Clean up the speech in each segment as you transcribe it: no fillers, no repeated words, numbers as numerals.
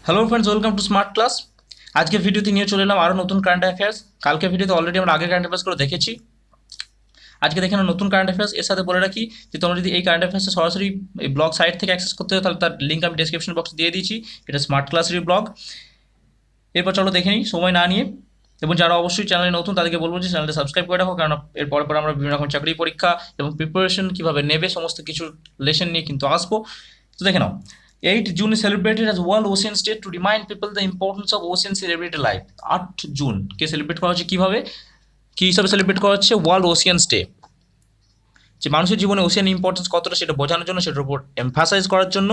Hello friends, welcome to smart class. আজকে ভিডিওতে নিয়ে চলে এলাম আরও নতুন কারেন্ট অ্যাফেয়ার্স। কালকে ভিডিওতে অলরেডি আমরা আগের কারেন্ট অ্যাফেয়ার্সগুলো দেখেছি। আজকে দেখে নাও নতুন কারেন্ট অ্যাফেয়ার্স। এর সাথে বলে রাখি যে তোমরা যদি এই কারেন্ট অ্যাফেয়ার্সে সরাসরি এই ব্লগ সাইট থেকে অ্যাক্সেস করতে হয় তাহলে তার লিঙ্ক আমি ডেসক্রিপশন বক্সে দিয়ে দিয়েছি। এটা স্মার্ট ক্লাসেরই ব্লগ। এরপর চলো দেখে নিই সময় না নিয়ে। এবং যারা অবশ্যই চ্যানেলে নতুন তাদেরকে বলবো যে চ্যানেলটা সাবস্ক্রাইব করে রাখো, কারণ এরপর আমরা বিভিন্ন রকম চাকরি পরীক্ষা এবং প্রিপারেশন কীভাবে নেবে সমস্ত কিছু লেসন নিয়ে কিন্তু আসবো। তো দেখে নাও, 8 June is celebrated as World Oceans Day to remind people the importance of oceans in everyday life. 8 জুন কে সেলিব্রেট করা হচ্ছে কীভাবে, কী হিসাবে সেলিব্রেট করা হচ্ছে? World oceans day. যে মানুষের জীবনে ওশিয়ান ইম্পর্টেন্স কতটা সেটা বোঝানোর জন্য, সেটার উপর এমফাসাইজ করার জন্য,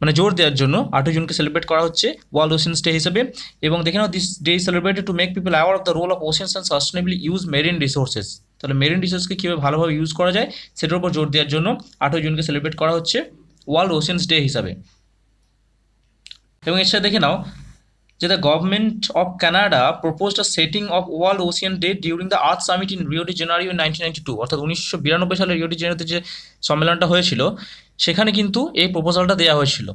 মানে জোর দেওয়ার জন্য 8 জুনকে সেলিব্রেট করা হচ্ছে ওয়ার্ল্ড ওশিয়ানস ডে হিসেবে। এবং দেখে নাও, this day is celebrated to make people aware of the role of oceans and sustainably use marine resources. তাহলে মেরিন রিসোর্সকে কীভাবে ভালোভাবে ইউজ করা যায় সেটার উপর জোর দেওয়ার জন্য 8 জুনকে সেলিব্রেট করা হচ্ছে ওয়ার্ল্ড ওশিয়ানস ডে হিসাবে। এবং এর সাথে দেখে নাও যে the government of Canada proposed a setting of world ocean day during the earth summit in Rio de Janeiro in 1992। অর্থাৎ 1992 সালে রিও ডি জেনারিওতে যে সম্মেলনটা হয়েছিল সেখানে কিন্তু এই প্রপোজালটা দেওয়া হয়েছিল।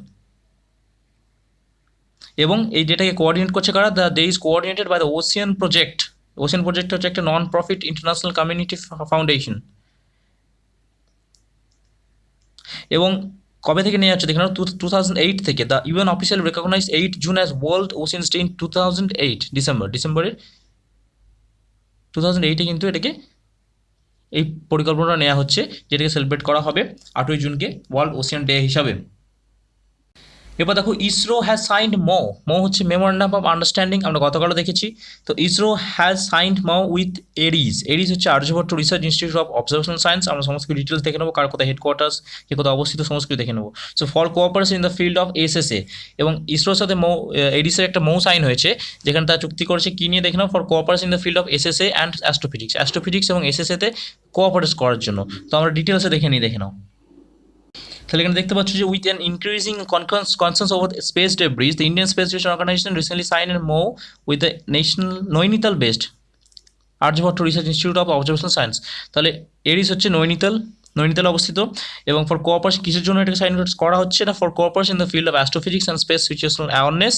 এবং এই ডেটাকে কোঅর্ডিনেট করছে কারা? The day is coordinated by the ocean project. Ocean project হচ্ছে একটা non profit international community foundation. এবং কবে থেকে নিয়ে যাচ্ছে দেখে নাও, 2008 থেকে। The UN official recognize 8 June as world oceans day in 2008 ডিসেম্বরের 2008-এ কিন্তু এটাকে এই পরিকল্পনাটা নেওয়া হচ্ছে, যেটাকে সেলিব্রেট করা হবে 8 জুনকে ওয়ার্ল্ড ওশিয়ান ডে হিসাবে। এবার দেখো, ইসরো হ্যাজ সাইন্ড মো হচ্ছে মেমোরেন্ডাম অফ আন্ডারস্ট্যান্ডিং, আমরা গতকালও দেখেছি। তো ISRO has signed with ARIES হচ্ছে Aryabhatta research institute of observational science. আমরা সমস্ত ডিটেলস দেখে নেবো, কার কোথায় হেডকোয়ার্টার্স, কে কোথায় অবস্থিত, সমস্ত কিছু দেখে নেবো। So for cooperation in the field of SSA. এবং ইসরোর সাথে এরিসের একটা সাইন হয়েছে, যেখানে তারা চুক্তি করেছে কী নিয়ে দেখে নাও, for cooperation in the field of SSA and astrophysics এবং এসএসএতে কোঅপারেট করার জন্য। তো আমরা ডিটেলসে দেখে নাও। তাহলে এখানে দেখতে পাচ্ছ যে with an increasing concerns over space debris, the Indian space station organization recently sign and MoU with the national Nainital based Aryabhatta research institute of observational science. তাহলে এরিস হচ্ছে নৈনিতালে অবস্থিত। এবং ফর কোঅপারেশন কিসের জন্য এটাকে সাইন করা হচ্ছে না? For cooperation in the field of astrophysics and space situational awareness.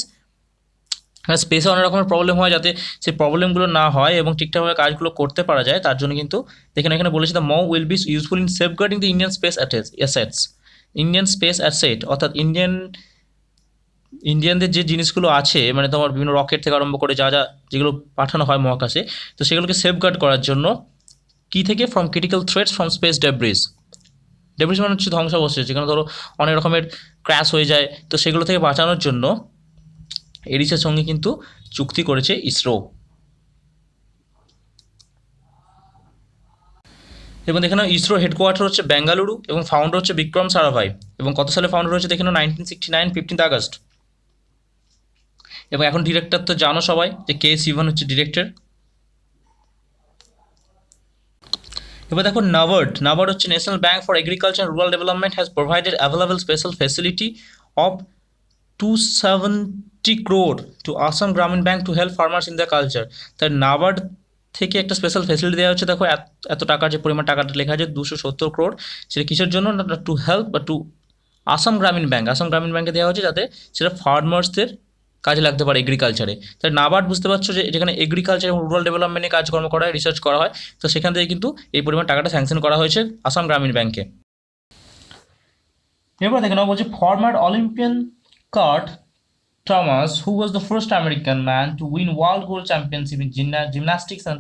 স্পেসে অনেক রকমের প্রবলেম হয়, যাতে সেই প্রবলেমগুলো না হয় এবং ঠিকঠাকভাবে কাজগুলো করতে পারা যায়, তার জন্য কিন্তু এখানে বলেছে the MoU will be useful in safeguarding the Indian space assets. Indian space asset অর্থাৎ ইন্ডিয়ানদের যে জিনিসগুলো আছে, মানে তোমার বিভিন্ন রকেট থেকে আরম্ভ করে যেগুলো পাঠানো হয় মহাকাশে, তো সেগুলোকে সেফগার্ড করার জন্য কী থেকে? From critical threats from space debris মানে হচ্ছে ধ্বংসাবশেষ, যেখানে ধরো অনেক রকমের ক্র্যাশ হয়ে যায়, তো সেগুলো থেকে বাঁচানোর জন্য এরিসের সঙ্গে কিন্তু চুক্তি করেছে ইসরো। এবং দেখে নাও, ইসরো হেডকোয়ার্টার হচ্ছে বেঙ্গালুরু এবং ফাউন্ডার হচ্ছে বিক্রম সারাভাই। এবং কত সালে ফাউন্ডার হয়েছে দেখে নাও, 1969 15 আগস্ট। এবং এখন ডিরেক্টর তো জানো সবাই যে কে শিবন হচ্ছে ডিরেক্টর। এবার দেখো, নাবার্ড হচ্ছে national bank for agriculture rural development has provided available special facility of 270 crore to Assam Gramin bank to help farmers in the culture. তাই নাবার্ড থেকে একটা স্পেশাল ফেসিলিটি দেওয়া হচ্ছে। দেখো এত টাকার যে পরিমাণ টাকাটা লেখা আছে 270 crore, সেটা কিসের জন্য? না টু হেল্প বা টু আসাম গ্রামীণ ব্যাংকে দেওয়া হচ্ছে, যাতে সেটা ফার্মার্সদের কাজে লাগতে পারে এগ্রিকালচারে। তাই নাবার্ড বুঝতে পারছো যে যেখানে এগ্রিকালচার এবং রুরাল ডেভেলপমেন্টে কাজকর্ম করা হয়, রিসার্চ করা হয়, তো সেখান থেকে কিন্তু এই পরিমাণ টাকাটা স্যাংশন করা হয়েছে আসাম গ্রামীণ ব্যাংকে। এরপর দেখে নাও, বলছে former Olympian cart Thomas, who was the first American man to win World Gold Championship in gymnastics and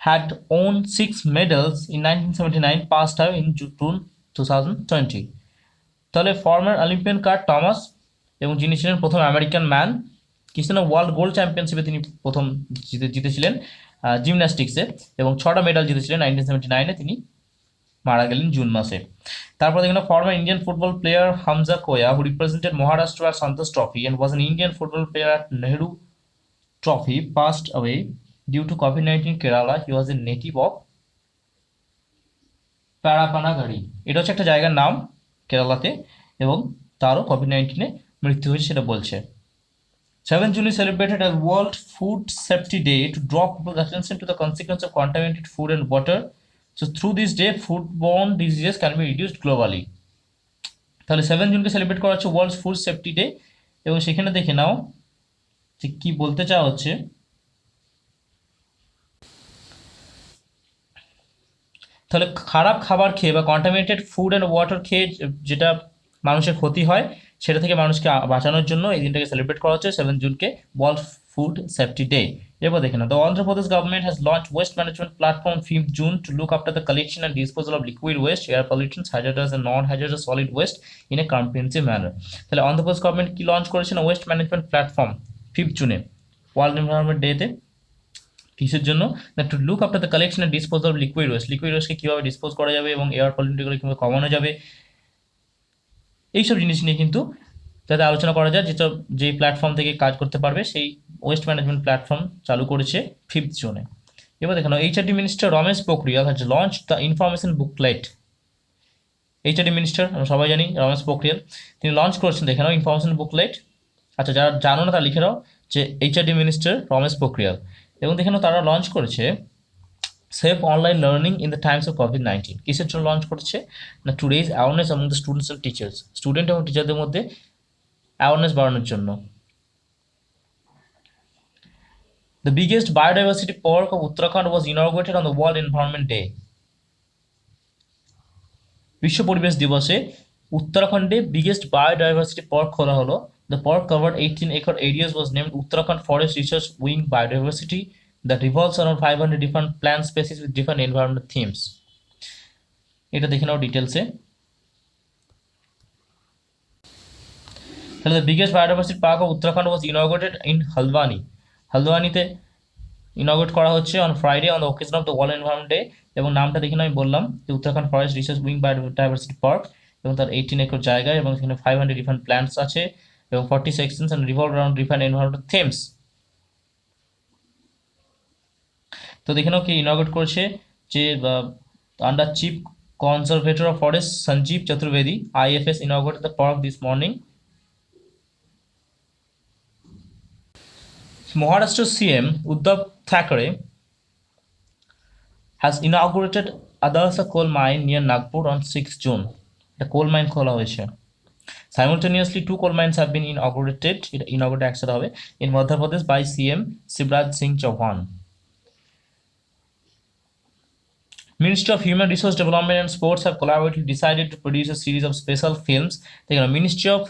had won 6 medals in 1979, passed away in June 2020. তাহলে ফর্মার অলিম্পিয়ান কার্ট টমাস, এবং যিনি ছিলেন প্রথম আমেরিকান ম্যান, কিছু না world gold চ্যাম্পিয়নশিপে তিনি প্রথম জিতেছিলেন জিমন্যাস্টিক্সে, এবং 6টা মেডাল জিতেছিলেন। 1979-এ তিনি মারা গেলেন জুন মাসে। তারপর দেখুন, former Indian football player Hamza Koya, who represented Maharashtra at Santosh Trophy and was an Indian football player at Nehru Trophy, passed away due to COVID-19 Kerala. He was a native of Parapanagari. এটা হচ্ছে একটা জায়গার নাম কেরালাতে, এবং তারও COVID-19-এ মৃত্যু হয়েছে সেটা বলছে। 7 June is celebrated as World Food Safety Day to draw people's attention to the consequence of contaminated food and water. So through this day, foodborne diseases can be reduced globally. তাহলে 7 জুনকে সেলিব্রেট করা হচ্ছে world food safety day, এবং সেখানে দেখে নাও যে কি বলতে চাওয়া হচ্ছে। তাহলে খারাপ খাবার খেয়ে বা কন্টামিনেটেড ফুড অ্যান্ড ওয়াটার খেয়ে যেটা মানুষের ক্ষতি হয় সেটা থেকে মানুষকে বাঁচানোর জন্য এই দিনটাকে সেলিব্রেট করা হচ্ছে 7 জুনকে ওয়ার্ল্ড ফুড সেফটি ডে। এরপর দেখে না, the Andhra Pradesh government has launch waste management platform 5th June to look after the collection and disposal of liquid waste, air pollutions, hazardous and non hazardous solid waste in a comprehensive manner. তাহলে Andhra Pradesh government কি launch করেছেন? Waste management platform 5th জুনে world environment ডেতে। কিসের জন্য? না to look after the collection and disposal of liquid waste, liquid ওয়েস্টকে কীভাবে dispose করা যাবে এবং এয়ার পলিউশনগুলো কীভাবে কমানো যাবে, এইসব জিনিস নিয়ে কিন্তু যাতে আলোচনা করা যায়, যেসব যে প্ল্যাটফর্ম থেকে কাজ করতে পারবে সেই ওয়েস্ট ম্যানেজমেন্ট প্ল্যাটফর্ম চালু করেছে 5th জুনে। এবার দেখেন, HRD minister Ramesh Pokhriyal has launch the information booklet. HRD minister আমরা সবাই জানি রমেশ পোখরিয়াল, তিনি লঞ্চ করেছেন দেখে নাও ইনফরমেশন বুকলেট। আচ্ছা, যারা জানো না তারা লিখে নাও যে এইচআরডি মিনিস্টার রমেশ পোখরিয়াল। এবং দেখে নাও তারা লঞ্চ করেছে safe online learning in the times of কোভিড-19। কিসের জন্য লঞ্চ করেছে? না to raise awareness among the students and teachers, student এবং টিচারদের মধ্যে অ্যাওয়ারনেস বাড়ানোর জন্য। The biggest biodiversity park of Uttarakhand was inaugurated on the World Environment Day. বিশ্ব পরিবেশ দিবসে উত্তরাখণ্ডে বিগেস্ট বায়োডাইভার্সিটি পার্ক খোলা হলো। The park covered 18-acre areas was named Uttarakhand Forest Research Wing Biodiversity that revolves around 500 different plant species with different environmental themes. এটা দেখে নাও ডিটেলসে। তাহলে the biggest biodiversity park of Uttarakhand was inaugurated in Haldwani. হালদোয়ানিতে ইনগ্রেট করা হচ্ছে on Friday on the occasion of the world environment day. এবং নামটা দেখে আমি বললাম যে Uttarakhand forest research wing biodiversity park, এবং তার 18 একর জায়গায় এবং সেখানে 500 ডিফারেন্ট প্ল্যান্টস আছে এবং 40 sections and revolve around different environmental themes. তো দেখে নাও কি ইনগ্রেট করেছে, যে under chief conservator of forest Sanjeev Chaturvedi, IFS inaugurated the park this morning. Maharashtra CM Uddhav Thackeray has inaugurated Adarsa coal mine near Nagpur on 6th June. The coal mine খোলা হয়েছে। Simultaneously, 2 coal mines have been inaugurated একসাথে হবে in Madhya Pradesh by CM Shivraj Singh Chauhan. Ministry of Human Resource Development and Sports have collaboratively decided to produce a series of special films. Ministry of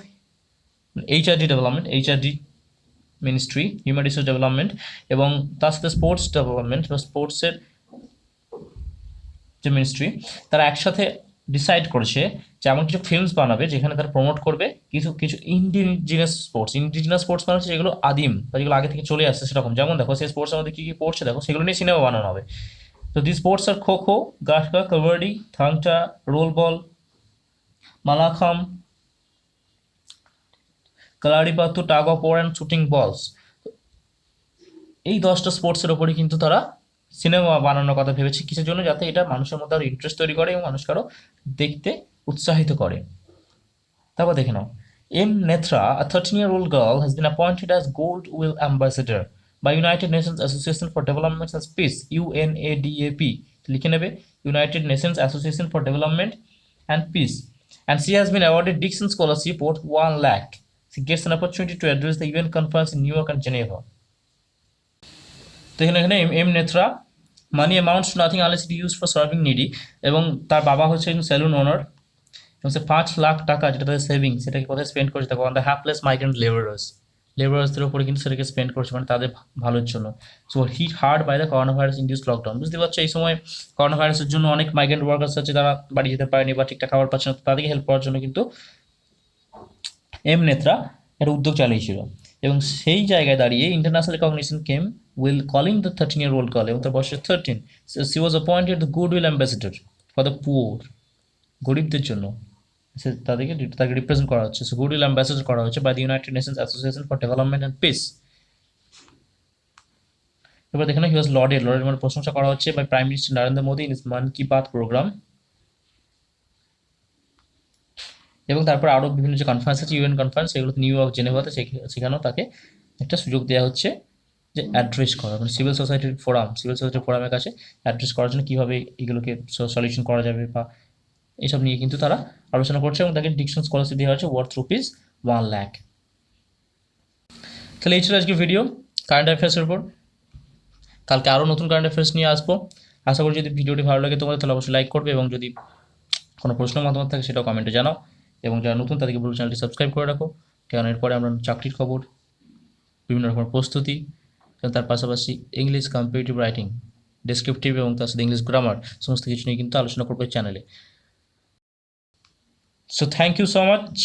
HRD Development, HRD ministry human resource development এবং তার সাথে sports development বা স্পোর্টসের যে ministry, তারা একসাথে decide করেছে যে এমন কিছু ফিল্মস বানাবে যেখানে তারা প্রমোট করবে কিছু কিছু ইন্ডিজিনাস স্পোর্টস মানে হচ্ছে যেগুলো আদিম বা যেগুলো আগে থেকে চলে আসছে সেরকম। যেমন দেখো সেই স্পোর্টসের মধ্যে কী কী পড়ছে দেখো, সেগুলো নিয়ে সিনেমা বানানো হবে। তো the sports are kho kho, gatka, kabaddi, thang-ta, roll ball, mallakhamb, kalaripayattu, tug of war and shooting balls. এই 10টা স্পোর্টসের ওপরই কিন্তু তারা সিনেমা বানানোর কথা ভেবেছে। কিসের জন্য? যাতে এটা মানুষের মধ্যে আরও ইন্টারেস্ট তৈরি করে এবং মানুষকে আরও দেখতে উৎসাহিত করে। তারপর দেখে নাও, M Netra, a 13-year-old girl, has been appointed as Goodwill Ambassador by United Nations Association for Development and Peace, UNADAP। লিখে নেবে, United Nations Association for Development and Peace, and she has been awarded Dixon Scholarship worth 1 lakh. She gets an opportunity to address the UN conference in New York and Geneva. তো এখানে এম নেত্রা, money amounts to nothing unless it use for serving needy, এবং তার বাবা হচ্ছে salon ওনার, এবং সে 5 লাখ টাকা যেটা তাদের সেভিং সেটাকে কোথায় স্পেন্ড করেছে দেখো, অন দ্য হ্যাপলেস মাইগ্রেন্ট লেবারার্সদের উপরে কিন্তু সেটাকে স্পেন্ড করছে, মানে তাদের ভালোর জন্য। So hit hard by the corona virus induce lockdown. বুঝতে পারছো, এই সময় করোনা ভাইরাসের জন্য অনেক মাইগ্রেন্ট ওয়ার্কার্স আছে যারা বাড়ি যেতে পারেনি বা ঠিকঠাক খাবার পাচ্ছে না, তাদেরকে হেল্প করার জন্য কিন্তু এম নেত্রা একটা উদ্যোগ চালিয়েছিল। এবং সেই জায়গায় দাঁড়িয়ে international recognition came will calling the 13-year-old girl, এবং তার বয়স 13। C was appointed the goodwill ambassador for the poor, গরিবদের জন্য তাকে রিপ্রেজেন্ট করা হচ্ছে। সো গুডউইল অ্যাম্বাসেডর করা হচ্ছে by the United Nations association for development and peace. এবার দেখেন, হি ওয়াজ লর্ডেড মানে প্রশংসা করা হচ্ছে by prime minister Narendra Modi in his Mann Ki Baat programme. এবং তারপর আরও বিভিন্ন যে কনফারেন্স আছে, ইউএন কনফারেন্স, সেগুলো নিউ ইয়র্ক, জেনেভাতে, সেখানেও তাকে একটা সুযোগ দেওয়া হচ্ছে যে অ্যাড্রেস করা, মানে সিভিল সোসাইটির ফোরামের কাছে অ্যাড্রেস করার জন্য কীভাবে এগুলোকে সলিউশন করা যাবে বা এইসব নিয়ে কিন্তু তারা আলোচনা করছে। এবং তাকে ডিকসন স্কলারশিপ দেওয়া হচ্ছে ওয়ার্থ রুপিস 1 লাখ। তাহলে এই ছিল আজকে ভিডিও কারেন্ট অ্যাফেয়ার্সের উপর। কালকে আরও নতুন কারেন্ট অ্যাফেয়ার্স নিয়ে আসবো। আশা করি যদি ভিডিওটি ভালো লাগে তোমাদের তাহলে অবশ্যই লাইক করবে, এবং যদি কোনো প্রশ্ন মতামত থাকে সেটাও কমেন্টে জানাও, এবং যারা নতুন তাদেরকে বলবো চ্যানেলটি সাবস্ক্রাইব করে রাখো, কারণ এরপরে আমরা চাকরির খবর, বিভিন্ন রকমের প্রস্তুতি, তার পাশাপাশি ইংলিশ কম্পিটিটিভ রাইটিং, ডেসক্রিপটিভ এবং তার সাথে ইংলিশ গ্রামার সমস্ত কিছু নিয়ে কিন্তু আলোচনা করবো চ্যানেলে। So thank you so much.